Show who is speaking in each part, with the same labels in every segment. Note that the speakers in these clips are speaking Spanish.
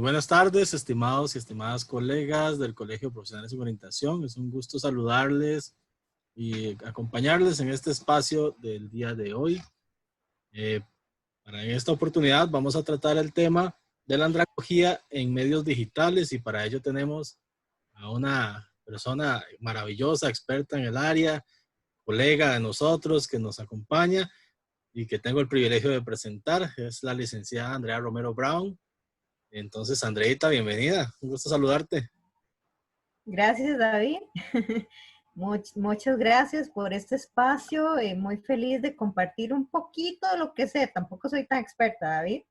Speaker 1: buenas tardes, estimados y estimadas colegas del Colegio Profesionales en Orientación. Es un gusto saludarles y acompañarles en este espacio del día de hoy. Eh, para esta oportunidad vamos a tratar el tema de la andragogía en medios digitales y para ello tenemos a una persona maravillosa, experta en el área, colega de nosotros que nos acompaña y que tengo el privilegio de presentar. Es la licenciada Andrea Romero Brown. Entonces, Andreita, bienvenida. Un gusto saludarte.
Speaker 2: Gracias, David. Muchas gracias por este espacio. Muy feliz de compartir un poquito de lo que sé. Tampoco soy tan experta, David,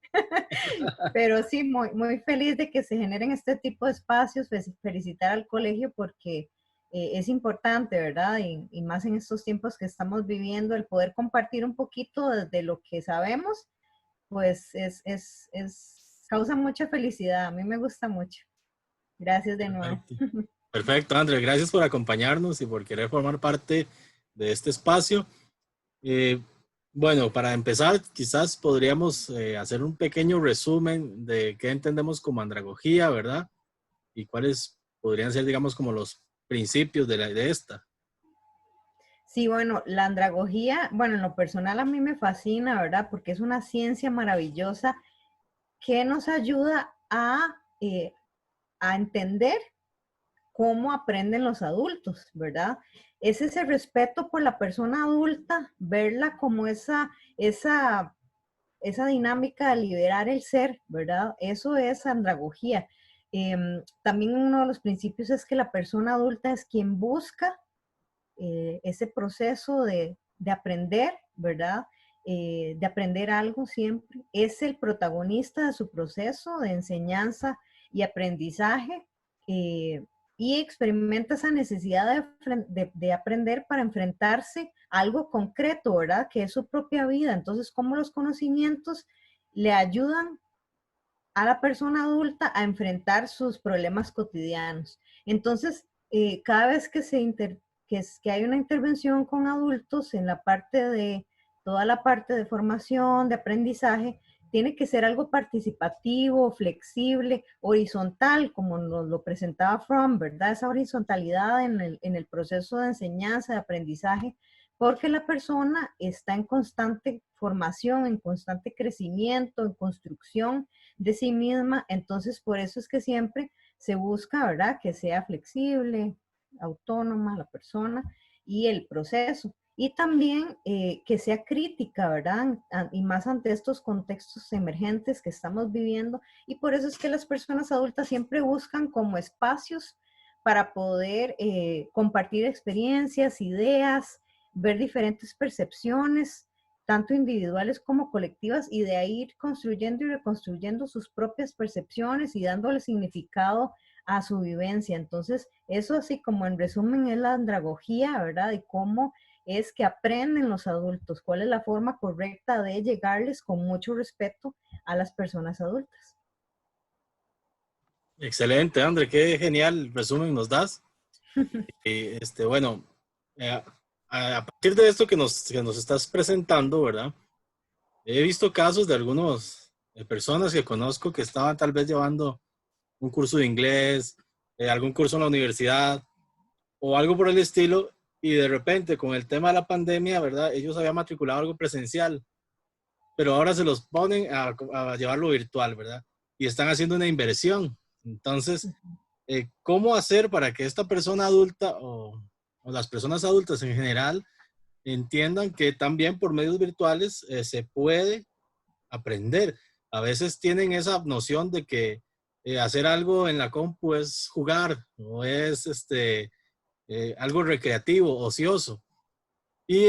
Speaker 2: pero sí, muy feliz de que se generen este tipo de espacios. Felicitar al colegio porque es importante, ¿verdad? Y más en estos tiempos que estamos viviendo, el poder compartir un poquito de lo que sabemos, pues causa mucha felicidad. A mí me gusta mucho. Gracias de nuevo.
Speaker 1: Perfecto. Perfecto, André. Gracias por acompañarnos y por querer formar parte de este espacio. Eh, bueno, para empezar, quizás podríamos hacer un pequeño resumen de qué entendemos como andragogía, ¿verdad? Y cuáles podrían ser, digamos, como los principios de esta.
Speaker 2: Sí, bueno, la andragogía, bueno, en lo personal a mí me fascina, ¿verdad? Porque es una ciencia maravillosa que nos ayuda a entender cómo aprenden los adultos, ¿verdad? Es ese respeto por la persona adulta, verla como esa dinámica de liberar el ser, ¿verdad? Eso es andragogía. También uno de los principios es que la persona adulta es quien busca ese proceso de aprender, ¿verdad? De aprender algo siempre. Es el protagonista de su proceso de enseñanza y aprendizaje y experimenta esa necesidad de aprender para enfrentarse a algo concreto, ¿verdad? Que es su propia vida. Entonces, cómo los conocimientos le ayudan a la persona adulta a enfrentar sus problemas cotidianos. Entonces, cada vez que hay una intervención con adultos en la parte de, toda la parte de formación, de aprendizaje, tiene que ser algo participativo, flexible, horizontal, como nos lo presentaba Fromm, ¿verdad? Esa horizontalidad en el proceso de enseñanza, de aprendizaje, porque la persona está en constante formación, en constante crecimiento, en construcción de sí misma. Entonces, por eso es que siempre se busca, ¿verdad? Que sea flexible, autónoma la persona y el proceso. Y también que sea crítica, ¿verdad? Y más ante estos contextos emergentes que estamos viviendo. Y por eso es que las personas adultas siempre buscan como espacios para poder compartir experiencias, ideas, ver diferentes percepciones, tanto individuales como colectivas, y de ahí ir construyendo y reconstruyendo sus propias percepciones y dándole significado a su vivencia. Entonces, eso así como en resumen es la andragogía, ¿verdad? Y cómo es que aprenden los adultos, cuál es la forma correcta de llegarles con mucho respeto a las personas adultas.
Speaker 1: Excelente, André. Qué genial resumen nos das. Bueno, a partir de esto que nos estás presentando, ¿verdad? He visto casos de algunos personas que conozco que estaban tal vez llevando un curso de inglés, algún curso en la universidad o algo por el estilo, y de repente con el tema de la pandemia, ¿verdad? Ellos habían matriculado algo presencial, pero ahora se los ponen a llevarlo virtual, ¿verdad? Y están haciendo una inversión. Entonces, ¿cómo hacer para que esta persona adulta o las personas adultas en general entiendan que también por medios virtuales se puede aprender? A veces tienen esa noción de que hacer algo en la compu es jugar o es algo recreativo, ocioso. Y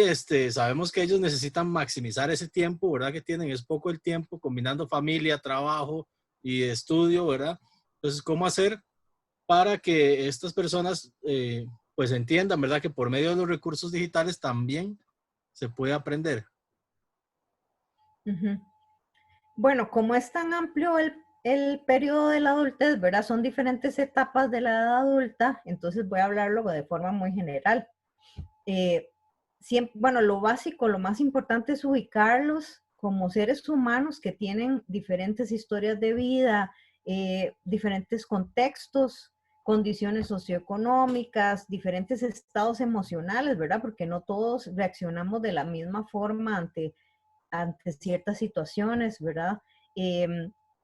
Speaker 1: sabemos que ellos necesitan maximizar ese tiempo, ¿verdad? Que tienen, es poco el tiempo combinando familia, trabajo y estudio, ¿verdad? Entonces, ¿cómo hacer para que estas personas pues entiendan, ¿verdad? Que por medio de los recursos digitales también se puede aprender.
Speaker 2: Uh-huh. Bueno, como es tan amplio el periodo de la adultez, ¿verdad? Son diferentes etapas de la edad adulta, entonces voy a hablarlo de forma muy general. Bueno, lo básico, lo más importante es ubicarlos como seres humanos que tienen diferentes historias de vida, diferentes contextos, condiciones socioeconómicas, diferentes estados emocionales, ¿verdad? Porque no todos reaccionamos de la misma forma ante ciertas situaciones, ¿verdad?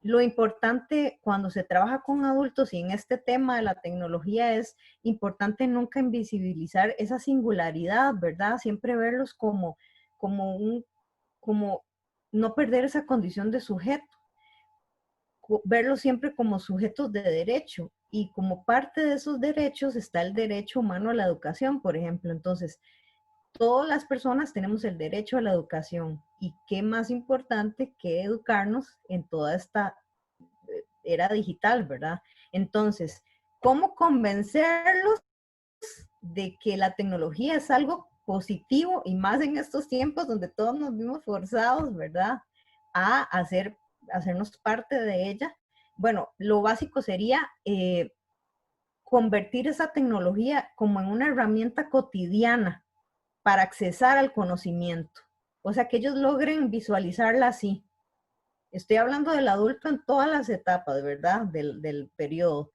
Speaker 2: Lo importante cuando se trabaja con adultos y en este tema de la tecnología es importante nunca invisibilizar esa singularidad, ¿verdad? Siempre verlos como como no perder esa condición de sujeto, verlos siempre como sujetos de derecho y como parte de esos derechos está el derecho humano a la educación, por ejemplo. Entonces, todas las personas tenemos el derecho a la educación y qué más importante que educarnos en toda esta era digital, ¿verdad? Entonces, ¿cómo convencerlos de que la tecnología es algo positivo y más en estos tiempos donde todos nos vimos forzados, ¿verdad? A hacernos parte de ella? Bueno, lo básico sería convertir esa tecnología como en una herramienta cotidiana para accesar al conocimiento. O sea, que ellos logren visualizarla así. Estoy hablando del adulto en todas las etapas, ¿verdad? Del periodo.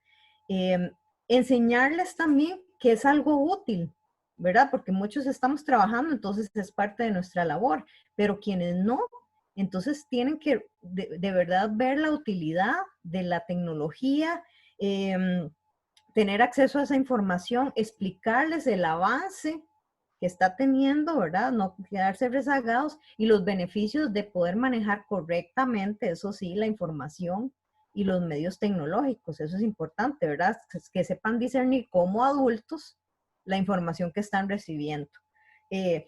Speaker 2: Eh, enseñarles también que es algo útil, ¿verdad? Porque muchos estamos trabajando, entonces es parte de nuestra labor, pero quienes no, entonces tienen que de verdad ver la utilidad de la tecnología, tener acceso a esa información, explicarles el avance que está teniendo, ¿verdad? No quedarse rezagados y los beneficios de poder manejar correctamente, eso sí, la información y los medios tecnológicos. Eso es importante, ¿verdad? Que sepan discernir como adultos la información que están recibiendo. Eh,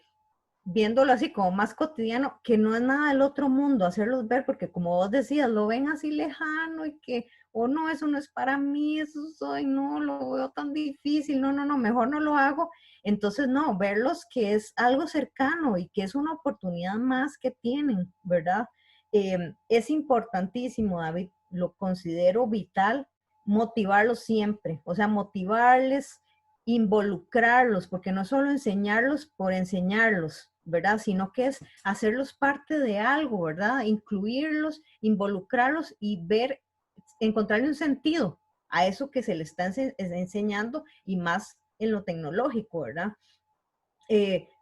Speaker 2: Viéndolo así como más cotidiano, que no es nada del otro mundo, hacerlos ver, porque como vos decías, lo ven así lejano y que, oh no, eso no es para mí, eso soy, no, lo veo tan difícil, no, no, no, mejor no lo hago. Entonces, no, verlos que es algo cercano y que es una oportunidad más que tienen, ¿verdad? Es importantísimo, David, lo considero vital, motivarlos siempre, o sea, motivarles, involucrarlos, porque no solo enseñarlos por enseñarlos, ¿verdad? Sino que es hacerlos parte de algo, ¿verdad? Incluirlos, involucrarlos y ver, encontrarle un sentido a eso que se les está enseñando y más en lo tecnológico, ¿verdad?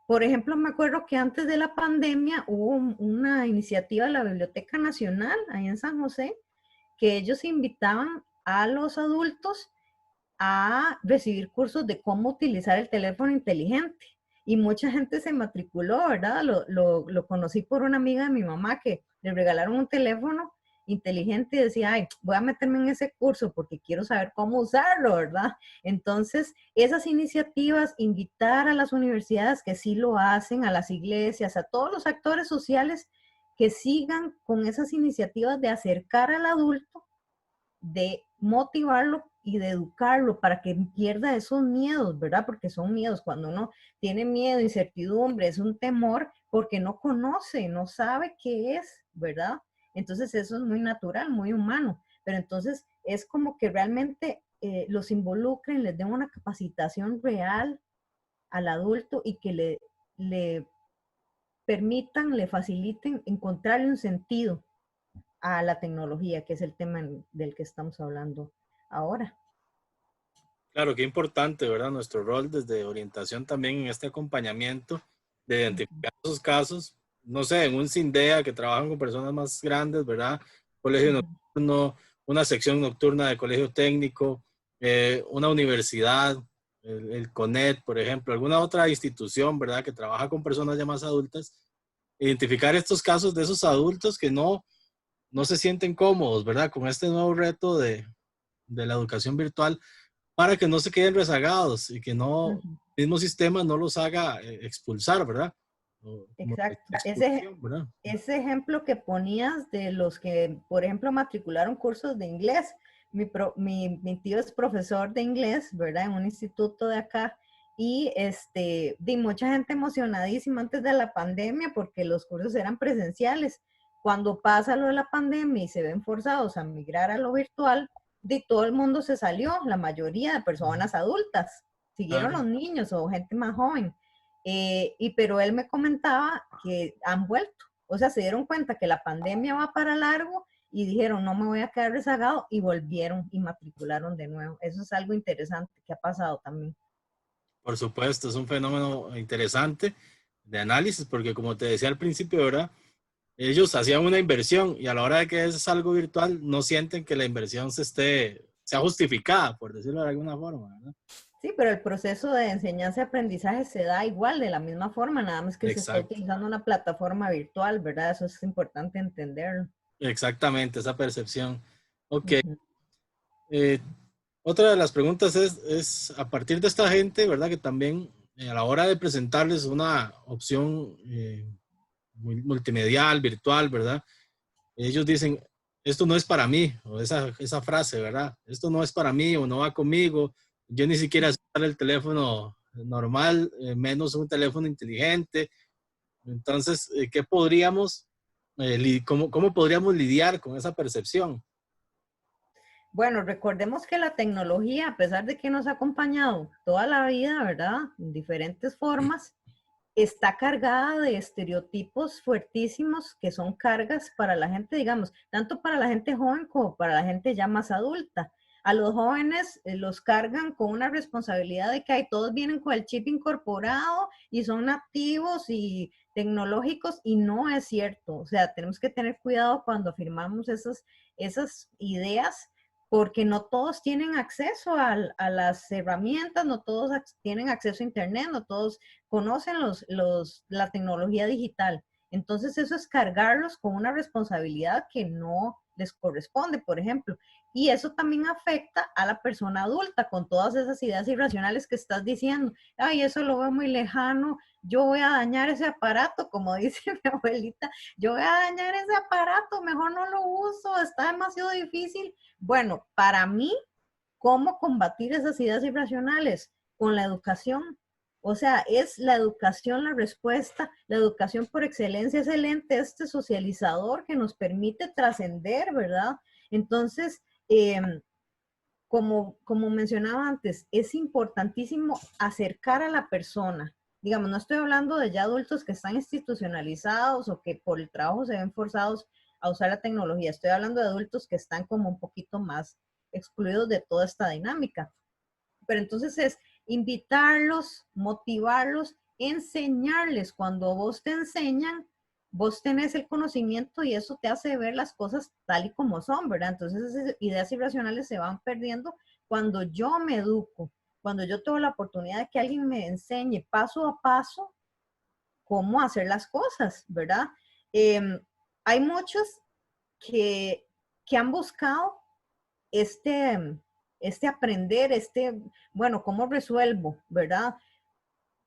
Speaker 2: Por ejemplo, me acuerdo que antes de la pandemia hubo una iniciativa de la Biblioteca Nacional, ahí en San José, que ellos invitaban a los adultos a recibir cursos de cómo utilizar el teléfono inteligente. Y mucha gente se matriculó, ¿verdad? Lo conocí por una amiga de mi mamá que le regalaron un teléfono inteligente y decía, ay, voy a meterme en ese curso porque quiero saber cómo usarlo, ¿verdad? Entonces, esas iniciativas, invitar a las universidades que sí lo hacen, a las iglesias, a todos los actores sociales que sigan con esas iniciativas de acercar al adulto, de motivarlo y de educarlo para que pierda esos miedos, ¿verdad? Porque son miedos. Cuando uno tiene miedo, incertidumbre, es un temor porque no conoce, no sabe qué es, ¿verdad? Entonces eso es muy natural, muy humano. Pero entonces es como que realmente los involucren, les den una capacitación real al adulto y que le permitan, le faciliten encontrarle un sentido a la tecnología, que es el tema del que estamos hablando ahora.
Speaker 1: Claro, qué importante, ¿verdad? Nuestro rol desde orientación también en este acompañamiento de identificar esos casos, no sé, en un CINDEA que trabajan con personas más grandes, ¿verdad? Colegio nocturno, una sección nocturna de colegio técnico, una universidad, el CONET, por ejemplo, alguna otra institución, ¿verdad? Que trabaja con personas ya más adultas, identificar estos casos de esos adultos que no se sienten cómodos, ¿verdad? Con este nuevo reto de la educación virtual para que no se queden rezagados y que no,
Speaker 2: Ujú.
Speaker 1: el mismo sistema no los haga expulsar, ¿verdad? O, como
Speaker 2: Exacto.
Speaker 1: expulsión, ¿verdad?
Speaker 2: Ese ejemplo que ponías de los que, por ejemplo, matricularon cursos de inglés. Mi tío es profesor de inglés, ¿verdad? En un instituto de acá. Y di mucha gente emocionadísima antes de la pandemia porque los cursos eran presenciales. Cuando pasa lo de la pandemia y se ven forzados a migrar a lo virtual, de todo el mundo se salió, la mayoría de personas adultas. Siguieron
Speaker 1: Claro.
Speaker 2: los niños o gente más joven. Pero él me comentaba que han vuelto, o sea, se dieron cuenta que la pandemia va para largo y dijeron, no me voy a quedar rezagado, y volvieron y matricularon de nuevo. Eso es algo interesante que ha pasado también.
Speaker 1: Por supuesto, es un fenómeno interesante de análisis, porque como te decía al principio, ¿verdad? Ellos hacían una inversión y a la hora de que es algo virtual, no sienten que la inversión sea justificada, por decirlo de alguna forma, ¿verdad?
Speaker 2: Sí, pero el proceso de enseñanza y aprendizaje se da igual, de la misma forma, nada más que se está
Speaker 1: Exacto,
Speaker 2: utilizando una plataforma virtual, ¿verdad? Eso es importante entenderlo.
Speaker 1: exactamente, esa percepción. Ok.
Speaker 2: Ujú.
Speaker 1: Eh, Otra de las preguntas es, a partir de esta gente, ¿verdad? Que también a la hora de presentarles una opción multimedial, virtual, ¿verdad? Ellos dicen, esto no es para mí, o esa frase, ¿verdad? Esto no es para mí o no va conmigo. Yo ni siquiera sé usar el teléfono normal, menos un teléfono inteligente. Entonces, ¿qué podríamos, cómo podríamos lidiar con esa percepción?
Speaker 2: Bueno, recordemos que la tecnología, a pesar de que nos ha acompañado toda la vida, ¿verdad? En diferentes formas, está cargada de estereotipos fuertísimos que son cargas para la gente, digamos, tanto para la gente joven como para la gente ya más adulta. A los jóvenes los cargan con una responsabilidad de que hay, todos vienen con el chip incorporado y son nativos y tecnológicos, y no es cierto. O sea, tenemos que tener cuidado cuando afirmamos esas ideas, porque no todos tienen acceso a las herramientas, no todos tienen acceso a Internet, no todos conocen la tecnología digital. Entonces eso es cargarlos con una responsabilidad que no les corresponde, por ejemplo. Y eso también afecta a la persona adulta con todas esas ideas irracionales que estás diciendo. Ay, eso lo veo muy lejano, yo voy a dañar ese aparato, como dice mi abuelita, yo voy a dañar ese aparato, mejor no lo uso, está demasiado difícil. Bueno, para mí, ¿cómo combatir esas ideas irracionales? Con la educación. O sea, es la educación la respuesta. La educación por excelencia es el ente este socializador que nos permite trascender, ¿verdad? Entonces, eh, como mencionaba antes, es importantísimo acercar a la persona. Digamos, no estoy hablando de ya adultos que están institucionalizados o que por el trabajo se ven forzados a usar la tecnología. Estoy hablando de adultos que están como un poquito más excluidos de toda esta dinámica. Pero entonces es invitarlos, motivarlos, enseñarles. Cuando vos te enseñan, vos tenés el conocimiento y eso te hace ver las cosas tal y como son, ¿verdad? Entonces esas ideas irracionales se van perdiendo cuando yo me educo, cuando yo tengo la oportunidad de que alguien me enseñe paso a paso cómo hacer las cosas, ¿verdad? Eh, Hay muchos que, que han buscado este, este aprender, bueno, ¿cómo resuelvo, verdad?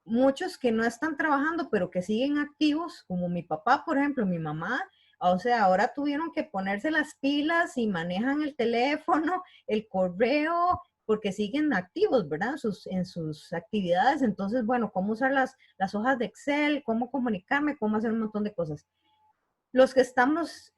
Speaker 2: Muchos que no están trabajando, pero que siguen activos, como mi papá, por ejemplo, mi mamá, o sea, ahora tuvieron que ponerse las pilas y manejan el teléfono, el correo, porque siguen activos, ¿verdad? En sus actividades. Entonces, bueno, cómo usar las hojas de Excel, cómo comunicarme, cómo hacer un montón de cosas. Los que estamos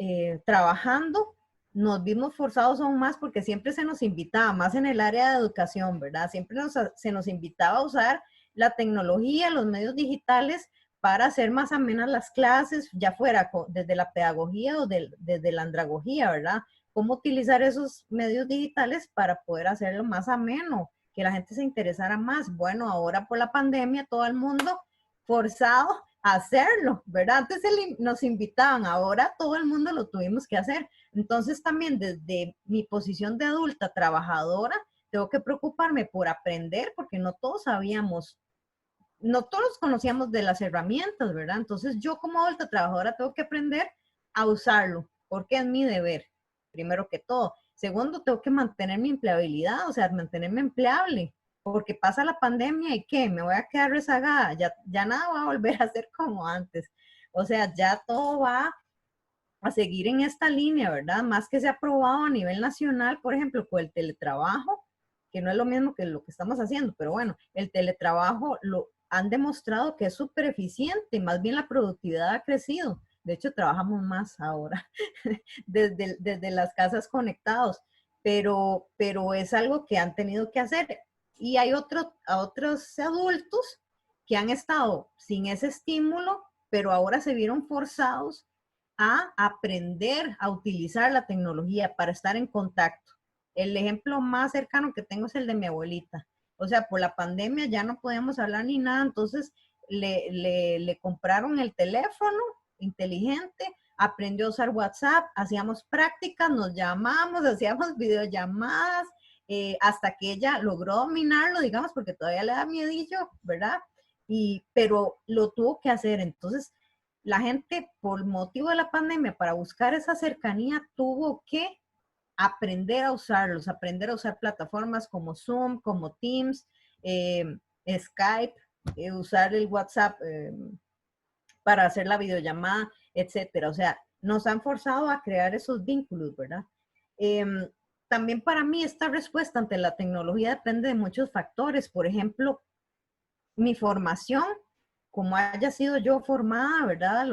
Speaker 2: trabajando, nos vimos forzados aún más porque siempre se nos invitaba, más en el área de educación, ¿verdad? Siempre se nos invitaba a usar la tecnología, los medios digitales para hacer más amenas las clases, ya fuera desde la pedagogía o desde la andragogía, ¿verdad? Cómo utilizar esos medios digitales para poder hacerlo más ameno, que la gente se interesara más. Bueno, ahora por la pandemia todo el mundo forzado a hacerlo, ¿verdad? Antes nos invitaban, ahora todo el mundo lo tuvimos que hacer. Entonces también desde mi posición de adulta trabajadora, tengo que preocuparme por aprender porque no todos sabíamos, no todos conocíamos de las herramientas, ¿verdad? Entonces yo como adulta trabajadora tengo que aprender a usarlo porque es mi deber, primero que todo. Segundo, tengo que mantener mi empleabilidad, o sea, mantenerme empleable, porque pasa la pandemia y ¿qué? Me voy a quedar rezagada, ya nada va a volver a ser como antes. O sea, ya todo va a seguir en esta línea, ¿verdad? Más que se ha aprobado a nivel nacional, por ejemplo, con el teletrabajo, que no es lo mismo que lo que estamos haciendo, pero bueno, el teletrabajo lo han demostrado que es súper eficiente, más bien la productividad ha crecido. De hecho, trabajamos más ahora desde las casas conectados, pero es algo que han tenido que hacer. Y hay otros adultos que han estado sin ese estímulo, pero ahora se vieron forzados a aprender a utilizar la tecnología para estar en contacto. El ejemplo más cercano que tengo es el de mi abuelita. O sea, por la pandemia ya no podíamos hablar ni nada, entonces le compraron el teléfono inteligente, aprendió a usar WhatsApp, hacíamos prácticas, nos llamamos, hacíamos videollamadas, hasta que ella logró dominarlo, digamos, porque todavía le da miedillo, ¿verdad? Pero lo tuvo que hacer. Entonces, la gente, por motivo de la pandemia, para buscar esa cercanía, tuvo que aprender a usarlos, aprender a usar plataformas como Zoom, como Teams, eh, Skype, usar el WhatsApp para hacer la videollamada, etcétera. O sea, nos han forzado a crear esos vínculos, ¿verdad? Eh, También para mí esta respuesta ante la tecnología depende de muchos factores. Por ejemplo, mi formación, como haya sido yo formada, ¿verdad?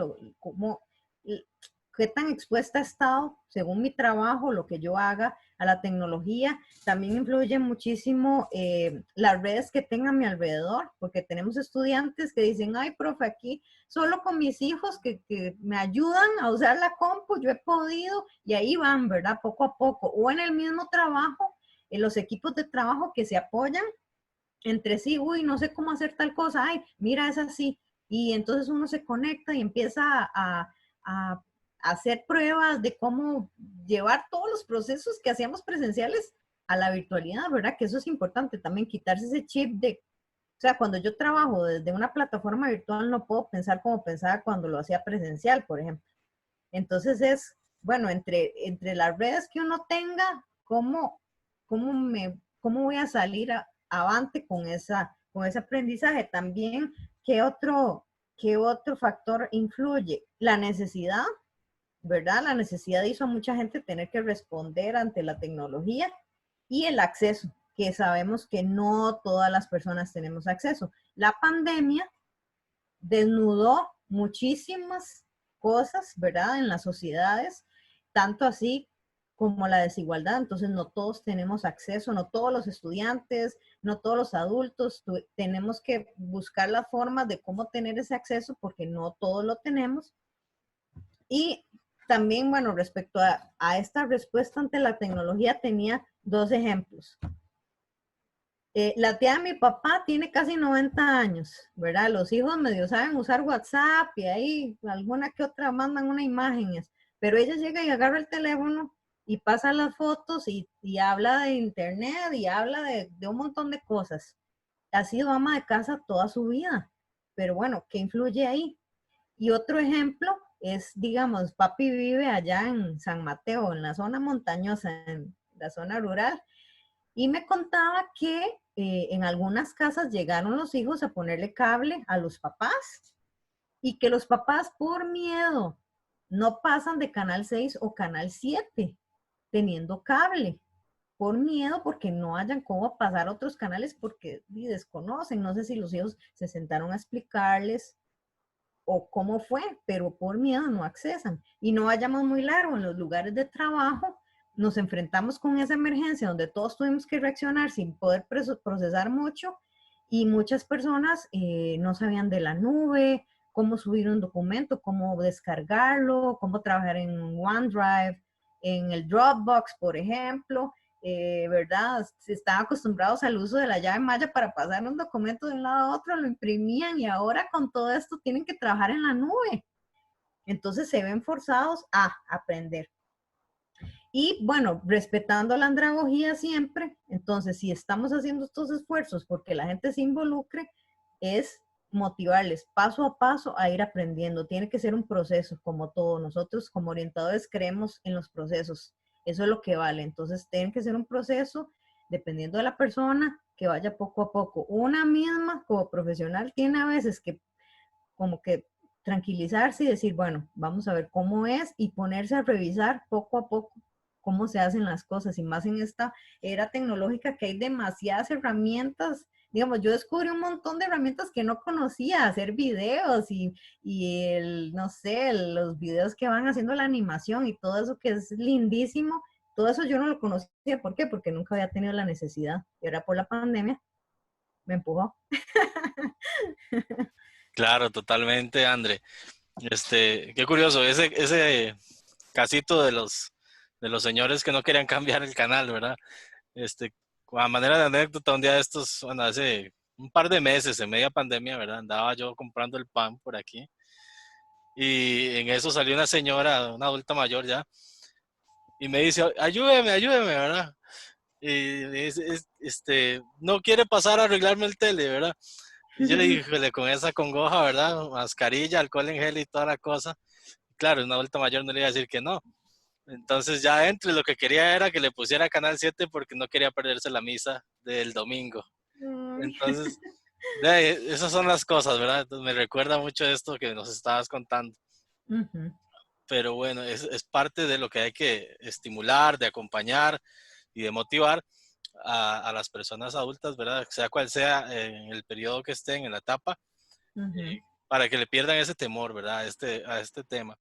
Speaker 2: Qué tan expuesta he estado, según mi trabajo, lo que yo haga a la tecnología. También influye muchísimo las redes que tenga a mi alrededor, porque tenemos estudiantes que dicen, ay, profe, aquí solo con mis hijos que me ayudan a usar la compu, yo he podido, y ahí van, ¿verdad? Poco a poco. O en el mismo trabajo, en los equipos de trabajo que se apoyan entre sí, uy, no sé cómo hacer tal cosa, ay, mira, es así. Y entonces uno se conecta y empieza a hacer pruebas de cómo llevar todos los procesos que hacíamos presenciales a la virtualidad, ¿verdad? Que eso es importante también, quitarse ese chip de, o sea, cuando yo trabajo desde una plataforma virtual no puedo pensar como pensaba cuando lo hacía presencial, por ejemplo. Entonces es, bueno, entre las redes que uno tenga, cómo voy a salir avante con ese aprendizaje? También, ¿qué otro factor influye? La necesidad, ¿verdad? La necesidad hizo a mucha gente tener que responder ante la tecnología y el acceso, que sabemos que no todas las personas tenemos acceso. La pandemia desnudó muchísimas cosas, ¿verdad? En las sociedades, tanto así como la desigualdad. Entonces, no todos tenemos acceso, no todos los estudiantes, no todos los adultos. Tenemos que buscar la forma de cómo tener ese acceso porque no todos lo tenemos. Y también, bueno, respecto a esta respuesta ante la tecnología, tenía dos ejemplos. La tía de mi papá tiene casi 90 años, ¿verdad? Los hijos medio saben usar WhatsApp y ahí alguna que otra mandan una imágenes, pero ella llega y agarra el teléfono y pasa las fotos y habla de internet y habla de un montón de cosas. Ha sido ama de casa toda su vida, pero bueno, ¿qué influye ahí? Y otro ejemplo es, digamos, papi vive allá en San Mateo, en la zona montañosa, en la zona rural, y me contaba que en algunas casas llegaron los hijos a ponerle cable a los papás y que los papás por miedo no pasan de canal 6 o canal 7 teniendo cable. Por miedo porque no hayan cómo pasar a otros canales porque desconocen. No sé si los hijos se sentaron a explicarles o cómo fue, pero por miedo no accesan. Y no vayamos muy largo, en los lugares de trabajo nos enfrentamos con esa emergencia donde todos tuvimos que reaccionar sin poder procesar mucho y muchas personas no sabían de la nube, cómo subir un documento, cómo descargarlo, cómo trabajar en OneDrive, en el Dropbox, por ejemplo. ¿Verdad? Estaban acostumbrados al uso de la llave Maya para pasar un documento de un lado a otro, lo imprimían y ahora con todo esto tienen que trabajar en la nube. Entonces se ven forzados a aprender. Y bueno, respetando la andragogía siempre, entonces si estamos haciendo estos esfuerzos porque la gente se involucre, es motivarles paso a paso a ir aprendiendo. Tiene que ser un proceso, como todo. Nosotros como orientadores creemos en los procesos. Eso es lo que vale. Entonces, tiene que ser un proceso, dependiendo de la persona, que vaya poco a poco. Una misma, como profesional, tiene a veces que como que tranquilizarse y decir, bueno, vamos a ver cómo es y ponerse a revisar poco a poco cómo se hacen las cosas y más en esta era tecnológica que hay demasiadas herramientas. Digamos, yo descubrí un montón de herramientas que no conocía, hacer videos y no sé, los videos que van haciendo la animación y todo eso que es lindísimo. Todo eso yo no lo conocía. ¿Por qué? Porque nunca había tenido la necesidad. Y ahora por la pandemia me empujó.
Speaker 1: Claro, totalmente, André. Qué curioso, ese casito de los señores que no querían cambiar el canal, ¿verdad? Este, a manera de anécdota, un día de estos, bueno, hace un par de meses, en media pandemia, ¿verdad? Andaba yo comprando el pan por aquí y en eso salió una señora, una adulta mayor ya, y me dice, ayúdeme, ayúdeme, ¿verdad? Y no quiere pasar a arreglarme el tele, ¿verdad? Y yo le dije, "Híjole, con esa congoja, ¿verdad? Mascarilla, alcohol en gel y toda la cosa. Claro, una adulta mayor no le iba a decir que no. Entonces ya entre lo que quería era que le pusiera Canal 7 porque no quería perderse la misa del domingo.
Speaker 2: Ay.
Speaker 1: Entonces, de ahí, esas son las cosas, ¿verdad? Entonces, me recuerda mucho esto que nos estabas contando.
Speaker 2: Ujú,
Speaker 1: Pero bueno, es parte de lo que hay que estimular, de acompañar y de motivar a las personas adultas, ¿verdad? Sea cual sea en el periodo que estén, en la etapa,
Speaker 2: ujú.
Speaker 1: para que le pierdan ese temor, ¿verdad? A este tema.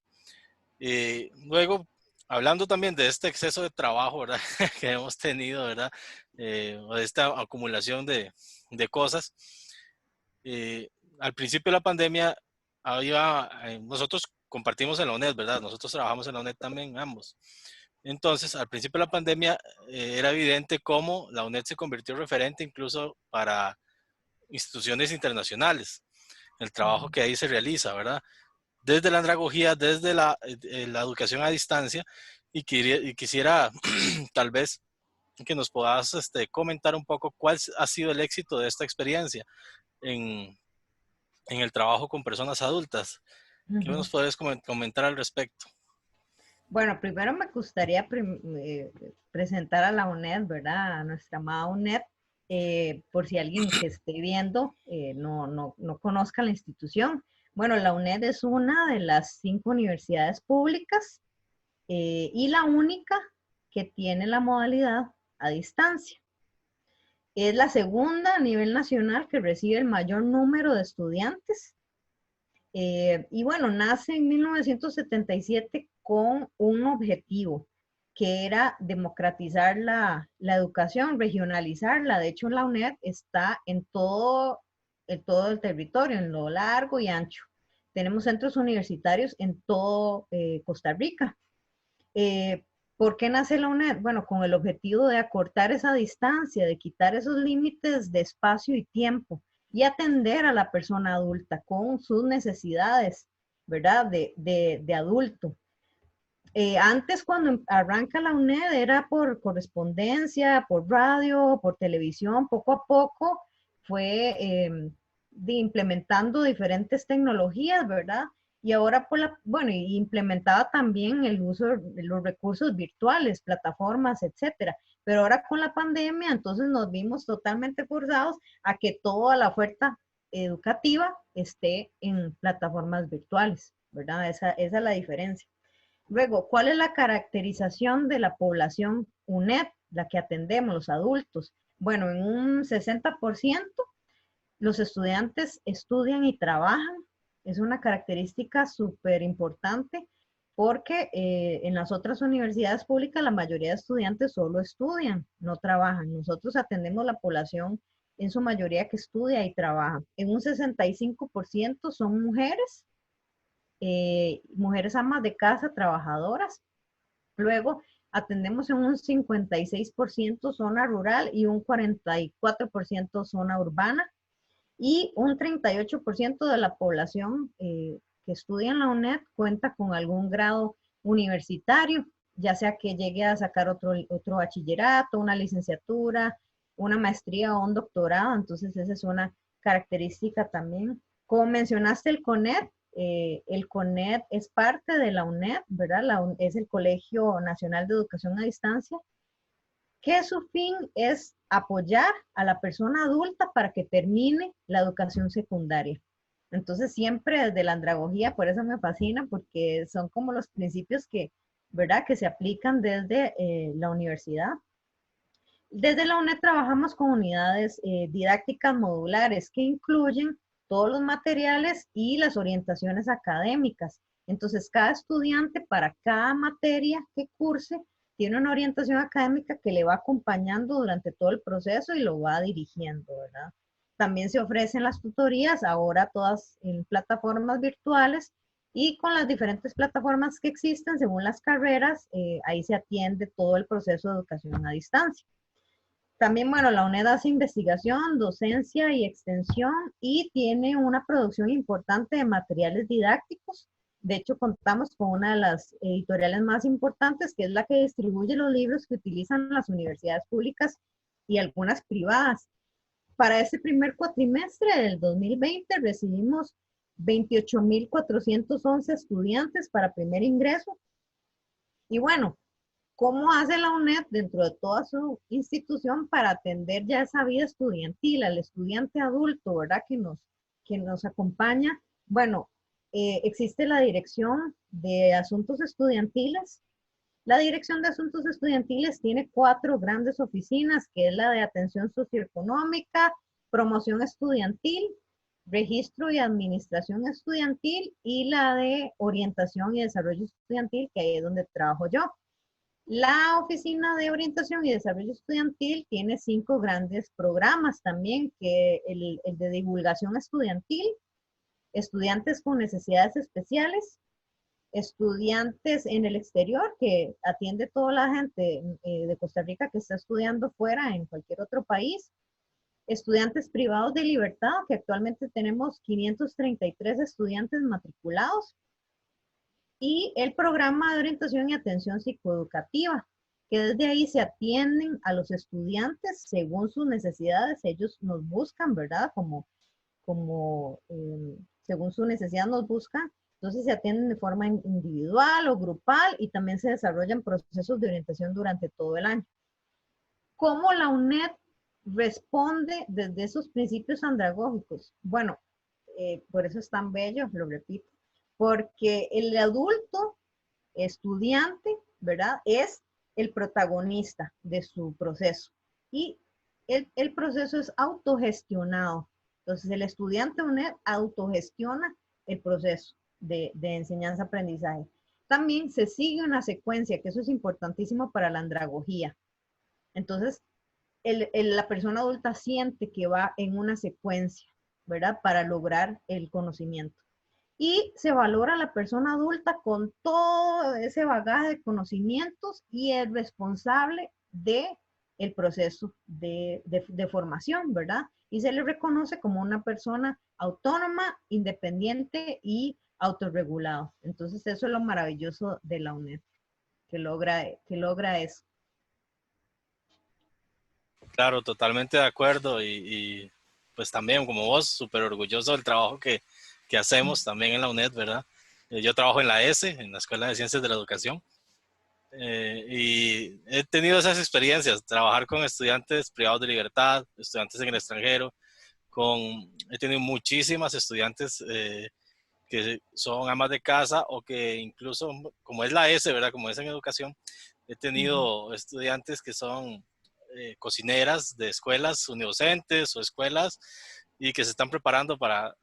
Speaker 1: Y luego, hablando también de este exceso de trabajo, ¿verdad? Que hemos tenido, ¿verdad? O de esta acumulación de cosas. eh, Al principio de la pandemia, nosotros compartimos en la UNED, ¿verdad? Nosotros trabajamos en la UNED también, ambos. Entonces, al principio de la pandemia, era evidente cómo la UNED se convirtió en referente incluso para instituciones internacionales, el trabajo
Speaker 2: Mm.
Speaker 1: que ahí se realiza, ¿verdad? Desde la andragogía, desde la educación a distancia, y quisiera tal vez que nos puedas comentar un poco cuál ha sido el éxito de esta experiencia en, en el trabajo con personas adultas. ¿Qué
Speaker 2: Ujú.
Speaker 1: nos puedes comentar al respecto?
Speaker 2: Bueno, primero me gustaría presentar a la UNED, ¿verdad? A nuestra amada UNED, por si alguien que esté viendo no conozca la institución. Bueno, la UNED es una de las 5 universidades públicas y la única que tiene la modalidad a distancia. Es la segunda a nivel nacional que recibe el mayor número de estudiantes. Y bueno, nace en 1977 con un objetivo, que era democratizar la educación, regionalizarla. De hecho, la UNED está en todo el territorio, en lo largo y ancho. Tenemos centros universitarios en todo Costa Rica. Eh, ¿Por qué nace la UNED? Bueno, con el objetivo de acortar esa distancia, de quitar esos límites de espacio y tiempo y atender a la persona adulta con sus necesidades, ¿verdad? De adulto. Antes, cuando arranca la UNED, era por correspondencia, por radio, por televisión, poco a poco fue implementando diferentes tecnologías, ¿verdad? Y ahora, bueno, y implementaba también el uso de los recursos virtuales, plataformas, etcétera. Pero ahora con la pandemia, entonces nos vimos totalmente forzados a que toda la oferta educativa esté en plataformas virtuales, ¿verdad? Esa es la diferencia. Luego, ¿cuál es la caracterización de la población UNED, la que atendemos, los adultos? Bueno, en un 60% los estudiantes estudian y trabajan. Es una característica súper importante porque en las otras universidades públicas la mayoría de estudiantes solo estudian, no trabajan. Nosotros atendemos la población en su mayoría que estudia y trabaja. En un 65% son mujeres, mujeres amas de casa, trabajadoras. Luego atendemos en un 56% zona rural y un 44% zona urbana y un 38% de la población que estudia en la UNED cuenta con algún grado universitario, ya sea que llegue a sacar otro bachillerato, una licenciatura, una maestría o un doctorado. Entonces esa es una característica también. Como mencionaste el CONED es parte de la UNED, ¿verdad? Es el Colegio Nacional de Educación a Distancia, que su fin es apoyar a la persona adulta para que termine la educación secundaria. Entonces, siempre desde la andragogía, por eso me fascina, porque son como los principios que, ¿verdad?, que se aplican desde la universidad. Desde la UNED trabajamos con unidades didácticas modulares que incluyen todos los materiales y las orientaciones académicas. Entonces, cada estudiante para cada materia que curse tiene una orientación académica que le va acompañando durante todo el proceso y lo va dirigiendo, ¿verdad? También se ofrecen las tutorías, ahora todas en plataformas virtuales, Y con las diferentes plataformas que existen, según las carreras, ahí se atiende todo el proceso de educación a distancia. También, bueno, la UNED hace investigación, docencia y extensión y tiene una producción importante de materiales didácticos. De hecho, contamos con una de las editoriales más importantes, que es la que distribuye los libros que utilizan las universidades públicas y algunas privadas. Para ese primer cuatrimestre del 2020 recibimos 28.411 estudiantes para primer ingreso. Y bueno, ¿cómo hace la UNED dentro de toda su institución para atender ya esa vida estudiantil, al estudiante adulto, ¿verdad? Que nos acompaña. Bueno, existe la Dirección de Asuntos Estudiantiles. La Dirección de Asuntos Estudiantiles tiene 4 grandes oficinas, que es la de Atención Socioeconómica, Promoción Estudiantil, Registro y Administración Estudiantil y la de Orientación y Desarrollo Estudiantil, que ahí es donde trabajo yo. La Oficina de Orientación y Desarrollo Estudiantil tiene 5 grandes programas también, que el de divulgación estudiantil, estudiantes con necesidades especiales, estudiantes en el exterior, que atiende toda la gente de Costa Rica que está estudiando fuera en cualquier otro país, estudiantes privados de libertad, que actualmente tenemos 533 estudiantes matriculados, y el programa de orientación y atención psicoeducativa, que desde ahí se atienden a los estudiantes según sus necesidades. Ellos nos buscan, ¿verdad? Según su necesidad nos buscan. Entonces se atienden de forma individual o grupal y también se desarrollan procesos de orientación durante todo el año. ¿Cómo la UNED responde desde esos principios andragógicos? Bueno, por eso es tan bello, lo repito, porque el adulto estudiante, ¿verdad? Es el protagonista de su proceso y el proceso es autogestionado. Entonces, el estudiante UNED autogestiona el proceso de enseñanza-aprendizaje. También se sigue una secuencia, que eso es importantísimo para la andragogía. Entonces, la persona adulta siente que va en una secuencia, ¿verdad? Para lograr el conocimiento. Y se valora a la persona adulta con todo ese bagaje de conocimientos y es responsable de el proceso de formación, ¿verdad? Y se le reconoce como una persona autónoma, independiente y autorregulado. Entonces eso es lo maravilloso de la UNED, que logra eso.
Speaker 1: Claro, totalmente de acuerdo pues también como vos, súper orgulloso del trabajo que hacemos también en la UNED, ¿verdad? Yo trabajo en la ESE, en la Escuela de Ciencias de la Educación, y he tenido esas experiencias, trabajar con estudiantes privados de libertad, estudiantes en el extranjero, he tenido muchísimas estudiantes que son amas de casa o que incluso, como es la ESE, ¿verdad? Como es en educación, he tenido estudiantes que son cocineras de escuelas unidocentes o escuelas y que se están preparando para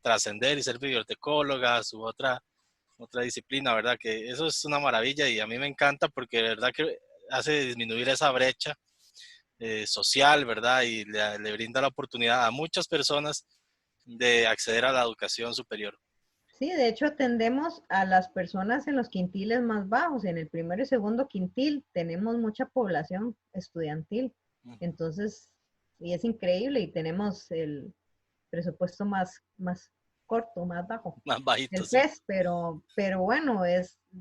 Speaker 1: trascender y ser bibliotecólogas u otra disciplina, ¿verdad? Que eso es una maravilla y a mí me encanta porque de verdad que hace disminuir esa brecha social, ¿verdad? Y le brinda la oportunidad a muchas personas de acceder a la educación superior.
Speaker 2: Sí, de hecho atendemos a las personas en los quintiles más bajos. En el primero y segundo quintil tenemos mucha población estudiantil. Entonces, y es increíble y tenemos el presupuesto más corto, más bajo.
Speaker 1: Más bajito,
Speaker 2: El
Speaker 1: sí.
Speaker 2: FES, pero bueno,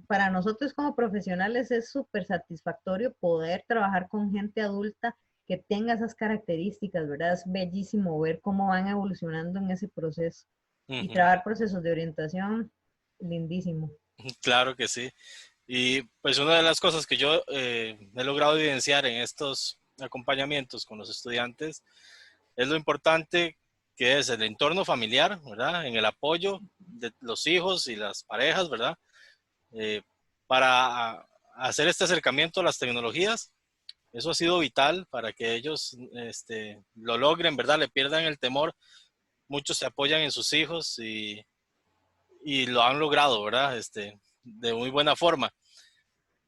Speaker 2: para nosotros como profesionales es súper satisfactorio poder trabajar con gente adulta que tenga esas características, ¿verdad? Es bellísimo ver cómo van evolucionando en ese proceso. Y trabajar procesos de orientación, lindísimo.
Speaker 1: Claro que sí. Y pues una de las cosas que yo he logrado evidenciar en estos acompañamientos con los estudiantes es lo importante que es el entorno familiar, ¿verdad? En el apoyo de los hijos y las parejas, ¿verdad? Para hacer este acercamiento a las tecnologías. Eso ha sido vital para que ellos lo logren, ¿verdad? Le pierdan el temor. Muchos se apoyan en sus hijos y lo han logrado, ¿verdad? De muy buena forma.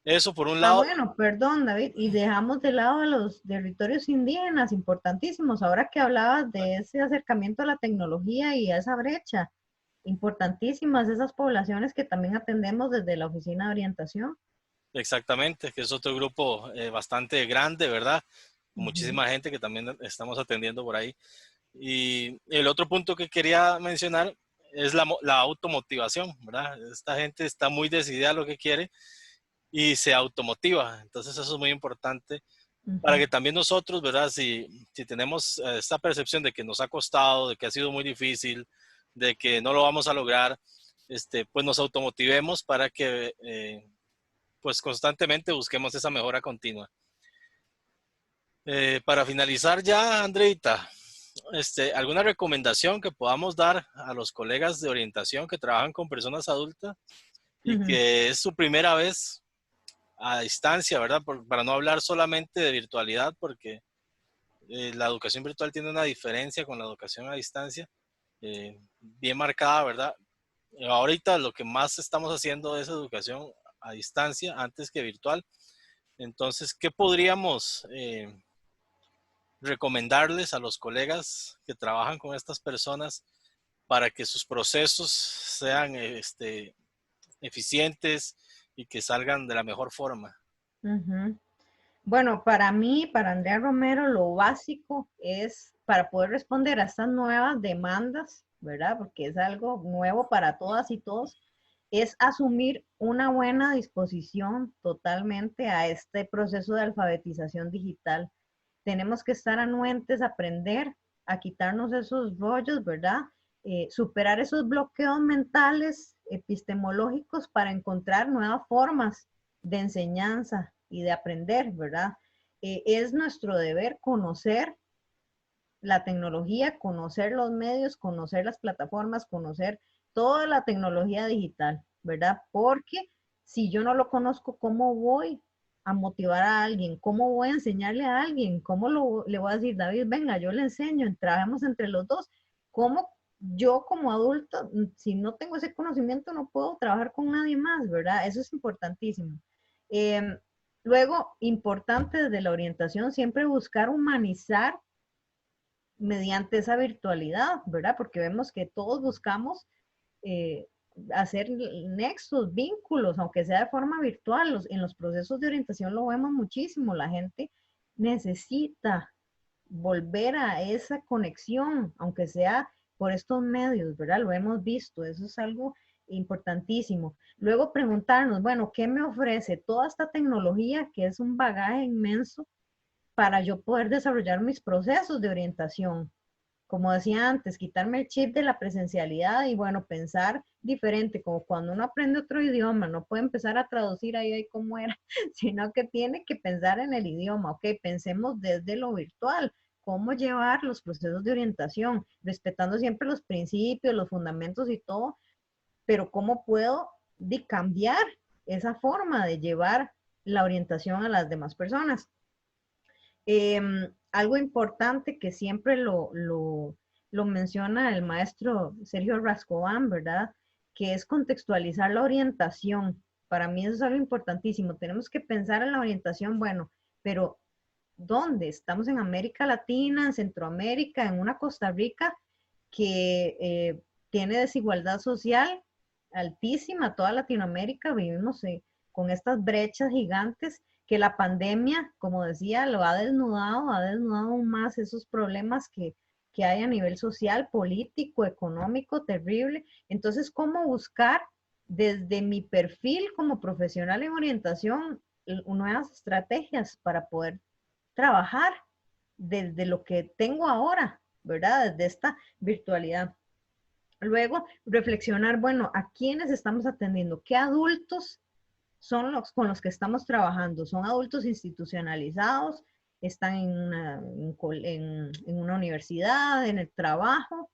Speaker 1: Eso por un
Speaker 2: Ah,
Speaker 1: lado.
Speaker 2: bueno, perdón, David, y dejamos de lado a los territorios indígenas, importantísimos. Ahora que hablabas de ese acercamiento a la tecnología y a esa brecha, importantísimas esas poblaciones que también atendemos desde la oficina de orientación.
Speaker 1: Exactamente, que es otro grupo bastante grande, ¿verdad?
Speaker 2: Ujú,
Speaker 1: Muchísima gente que también estamos atendiendo por ahí. Y el otro punto que quería mencionar es la automotivación, ¿verdad? Esta gente está muy decidida a lo que quiere y se automotiva. Entonces eso es muy importante para
Speaker 2: ujú,
Speaker 1: que también nosotros, ¿verdad? Si tenemos esta percepción de que nos ha costado, de que ha sido muy difícil, de que no lo vamos a lograr, pues nos automotivemos para que pues constantemente busquemos esa mejora continua. Para finalizar ya, Andreita, ¿alguna recomendación que podamos dar a los colegas de orientación que trabajan con personas adultas y
Speaker 2: ujú.
Speaker 1: que es su primera vez a distancia, ¿verdad? Para no hablar solamente de virtualidad, porque la educación virtual tiene una diferencia con la educación a distancia bien marcada, ¿verdad? Ahorita lo que más estamos haciendo es educación a distancia antes que virtual. Entonces, ¿qué podríamos recomendarles a los colegas que trabajan con estas personas para que sus procesos sean eficientes y que salgan de la mejor forma?
Speaker 2: Ujú. Bueno, para mí, para Andrea Romero, lo básico es para poder responder a estas nuevas demandas, ¿verdad? Porque es algo nuevo para todas y todos, es asumir una buena disposición totalmente a este proceso de alfabetización digital. Tenemos que estar anuentes, aprender a quitarnos esos rollos, ¿verdad? Superar esos bloqueos mentales, epistemológicos, para encontrar nuevas formas de enseñanza y de aprender, ¿verdad? Es nuestro deber conocer la tecnología, conocer los medios, conocer las plataformas, conocer toda la tecnología digital, ¿verdad? Porque si yo no lo conozco, ¿cómo voy a motivar a alguien? ¿Cómo voy a enseñarle a alguien? ¿Cómo le voy a decir, David, venga, yo le enseño, trabajemos entre los dos? ¿Cómo yo como adulto, si no tengo ese conocimiento, no puedo trabajar con nadie más, ¿verdad? Eso es importantísimo. Eh, Luego, importante desde la orientación, siempre buscar humanizar mediante esa virtualidad, ¿verdad? Porque vemos que todos buscamos eh, hacer nexos, vínculos, aunque sea de forma virtual. En los procesos de orientación lo vemos muchísimo. La gente necesita volver a esa conexión, aunque sea por estos medios, ¿verdad? Lo hemos visto, eso es algo importantísimo. Luego preguntarnos, bueno, ¿qué me ofrece toda esta tecnología que es un bagaje inmenso para yo poder desarrollar mis procesos de orientación? Como decía antes, quitarme el chip de la presencialidad y bueno, pensar diferente, como cuando uno aprende otro idioma, no puede empezar a traducir ahí cómo era, sino que tiene que pensar en el idioma, ok, pensemos desde lo virtual, cómo llevar los procesos de orientación, respetando siempre los principios, los fundamentos y todo, pero cómo puedo cambiar esa forma de llevar la orientación a las demás personas. Algo importante que siempre lo menciona el maestro Sergio Rascobán, ¿verdad? Que es contextualizar la orientación. Para mí eso es algo importantísimo. Tenemos que pensar en la orientación, bueno, pero ¿dónde? Estamos en América Latina, en Centroamérica, en una Costa Rica que tiene desigualdad social altísima. Toda Latinoamérica vivimos con estas brechas gigantes que la pandemia, como decía, lo ha desnudado aún más esos problemas que hay a nivel social, político, económico, terrible. Entonces, ¿cómo buscar desde mi perfil como profesional en orientación nuevas estrategias para poder trabajar desde lo que tengo ahora, ¿verdad? Desde esta virtualidad. Luego, reflexionar, bueno, ¿a quiénes estamos atendiendo? ¿Qué adultos son los con los que estamos trabajando? ¿Son adultos institucionalizados? ¿Están en una universidad, en el trabajo?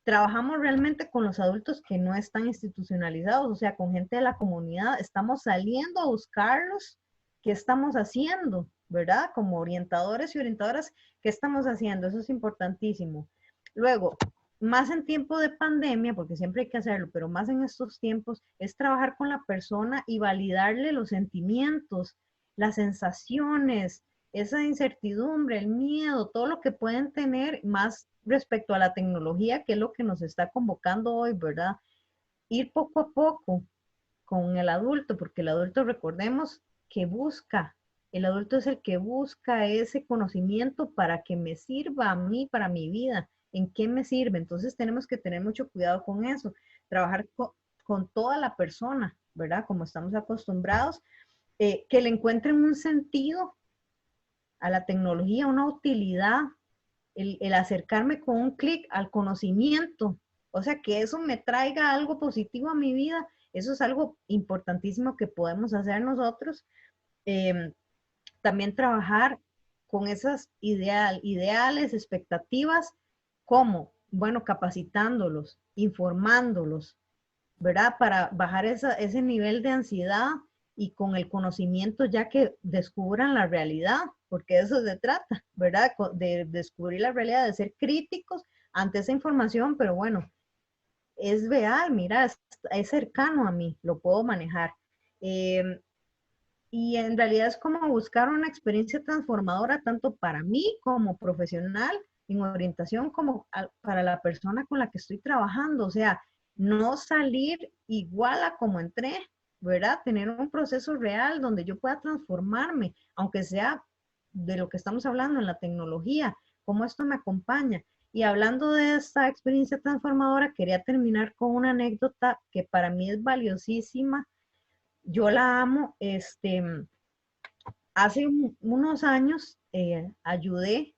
Speaker 2: ¿Trabajamos realmente con los adultos que no están institucionalizados, o sea, con gente de la comunidad? ¿Estamos saliendo a buscarlos? ¿Qué estamos haciendo? ¿Verdad? Como orientadores y orientadoras, ¿qué estamos haciendo? Eso es importantísimo. Luego, más en tiempo de pandemia, porque siempre hay que hacerlo, pero más en estos tiempos, es trabajar con la persona y validarle los sentimientos, las sensaciones, esa incertidumbre, el miedo, todo lo que pueden tener más respecto a la tecnología, que es lo que nos está convocando hoy, ¿verdad? ir poco a poco con el adulto, porque el adulto, recordemos que busca, el adulto es el que busca ese conocimiento para que me sirva a mí, para mi vida, en qué me sirve. Entonces tenemos que tener mucho cuidado con eso, trabajar con toda la persona, ¿verdad? Como estamos acostumbrados, que le encuentren un sentido a la tecnología, una utilidad, el acercarme con un clic al conocimiento, o sea, que eso me traiga algo positivo a mi vida, eso es algo importantísimo que podemos hacer nosotros. Eh, También trabajar con esas ideales, expectativas, como, bueno, capacitándolos, informándolos, ¿verdad? Para bajar ese nivel de ansiedad y con el conocimiento ya que descubran la realidad, porque de eso se trata, ¿verdad? De descubrir la realidad, de ser críticos ante esa información, pero bueno, es real, mira, es cercano a mí, lo puedo manejar. Eh, y en realidad es como buscar una experiencia transformadora tanto para mí como profesional en orientación como para la persona con la que estoy trabajando. O sea, no salir igual a como entré, ¿verdad? Tener un proceso real donde yo pueda transformarme, aunque sea de lo que estamos hablando en la tecnología, cómo esto me acompaña. Y hablando de esta experiencia transformadora, quería terminar con una anécdota que para mí es valiosísima. Yo la amo. Hace unos años ayudé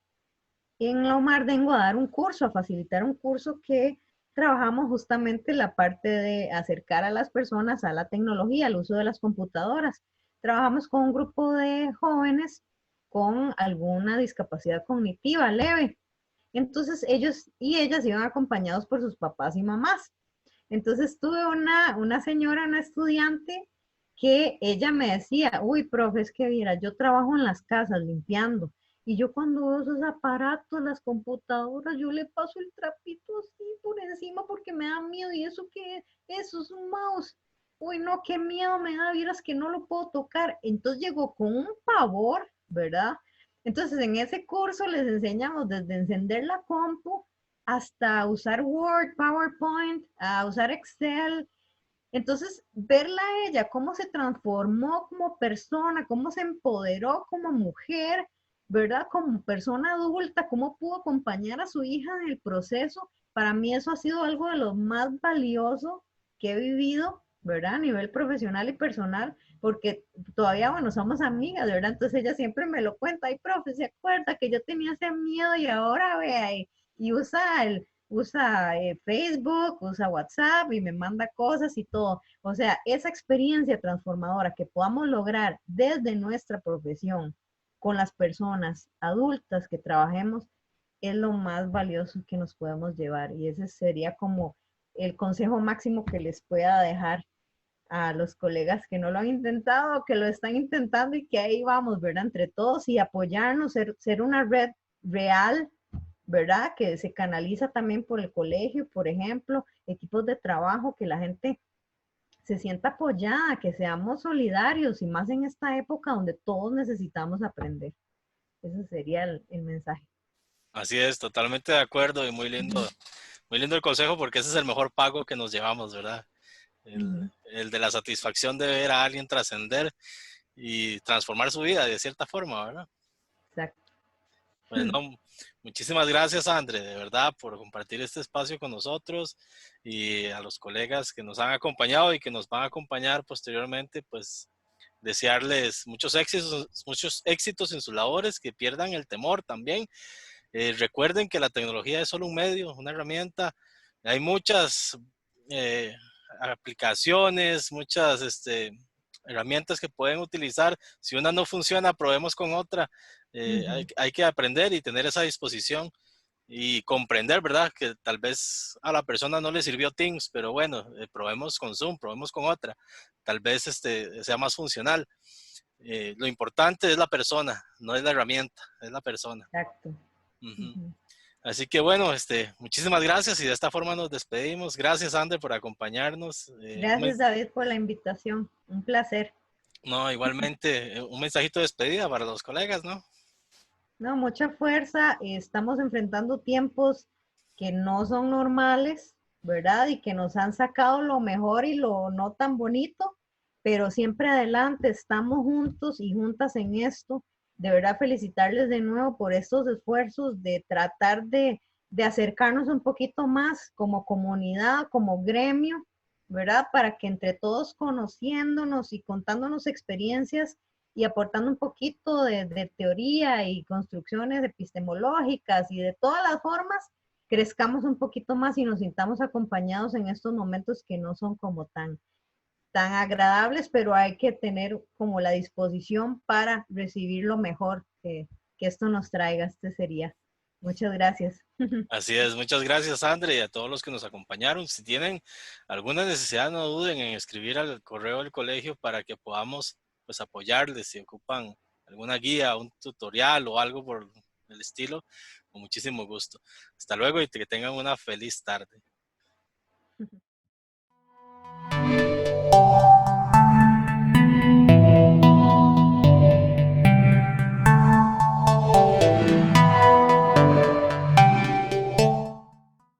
Speaker 2: en la Omardengo a dar un curso, a facilitar un curso que trabajamos justamente la parte de acercar a las personas a la tecnología, al uso de las computadoras. Trabajamos con un grupo de jóvenes con alguna discapacidad cognitiva leve. Entonces ellos y ellas iban acompañados por sus papás y mamás. Entonces tuve una señora, una estudiante, que ella me decía, uy, profe, es que mira, yo trabajo en las casas limpiando, y yo cuando veo esos aparatos, las computadoras, yo le paso el trapito así por encima porque me da miedo, y eso que eso es un mouse. Uy, no, qué miedo me da, vieras que no lo puedo tocar. Entonces llegó con un pavor, ¿verdad? Entonces en ese curso les enseñamos desde encender la compu hasta usar Word, PowerPoint, a usar Excel. Entonces, verla a ella, cómo se transformó como persona, cómo se empoderó como mujer, ¿verdad? Como persona adulta, cómo pudo acompañar a su hija en el proceso. Para mí eso ha sido algo de lo más valioso que he vivido, ¿verdad? A nivel profesional y personal, porque todavía, bueno, somos amigas, ¿verdad? Entonces ella siempre me lo cuenta, ay, profe, ¿se acuerda que yo tenía ese miedo y ahora vea y usa Facebook, usa WhatsApp y me manda cosas y todo? O sea, esa experiencia transformadora que podamos lograr desde nuestra profesión con las personas adultas que trabajemos es lo más valioso que nos podemos llevar, y ese sería como el consejo máximo que les pueda dejar a los colegas que no lo han intentado, que lo están intentando, y que ahí vamos, ¿verdad? Entre todos y apoyarnos, ser una red real, ¿verdad? Que se canaliza también por el colegio, por ejemplo, equipos de trabajo, que la gente se sienta apoyada, que seamos solidarios, y más en esta época donde todos necesitamos aprender. Ese sería el mensaje.
Speaker 1: Así es, totalmente de acuerdo y muy lindo el consejo porque ese es el mejor pago que nos llevamos, ¿verdad? El de la satisfacción de ver a alguien trascender y transformar su vida de cierta forma, ¿verdad?
Speaker 2: Exacto.
Speaker 1: Pues no, muchísimas gracias, André, de verdad, por compartir este espacio con nosotros, y a los colegas que nos han acompañado y que nos van a acompañar posteriormente, pues desearles muchos éxitos en sus labores, que pierdan el temor también. Recuerden que la tecnología es solo un medio, una herramienta. Hay muchas eh, aplicaciones, muchas herramientas que pueden utilizar. Si una no funciona, probemos con otra. Hay que aprender y tener esa disposición y comprender, ¿verdad? Que tal vez a la persona no le sirvió Teams, pero bueno, probemos con Zoom, probemos con otra. Tal vez sea más funcional. Lo importante es la persona, no es la herramienta, es la persona.
Speaker 2: Exacto.
Speaker 1: Ujú. Así que bueno, muchísimas gracias y de esta forma nos despedimos. Gracias, Ander, por acompañarnos.
Speaker 2: Gracias, David, por la invitación. Un placer.
Speaker 1: No, igualmente, un mensajito de despedida para los colegas, ¿no?
Speaker 2: No, mucha fuerza. Estamos enfrentando tiempos que no son normales, ¿verdad? Y que nos han sacado lo mejor y lo no tan bonito, pero siempre adelante, estamos juntos y juntas en esto. De verdad felicitarles de nuevo por estos esfuerzos de tratar de acercarnos un poquito más como comunidad, como gremio, ¿verdad? Para que entre todos conociéndonos y contándonos experiencias y aportando un poquito de teoría y construcciones epistemológicas y de todas las formas, crezcamos un poquito más y nos sintamos acompañados en estos momentos que no son como tan agradables, pero hay que tener como la disposición para recibir lo mejor que esto nos traiga. Este sería. Muchas gracias.
Speaker 1: Así es, muchas gracias, André, y a todos los que nos acompañaron. Si tienen alguna necesidad, no duden en escribir al correo del colegio para que podamos, pues, apoyarles si ocupan alguna guía, un tutorial o algo por el estilo, con muchísimo gusto. Hasta luego y que tengan una feliz tarde.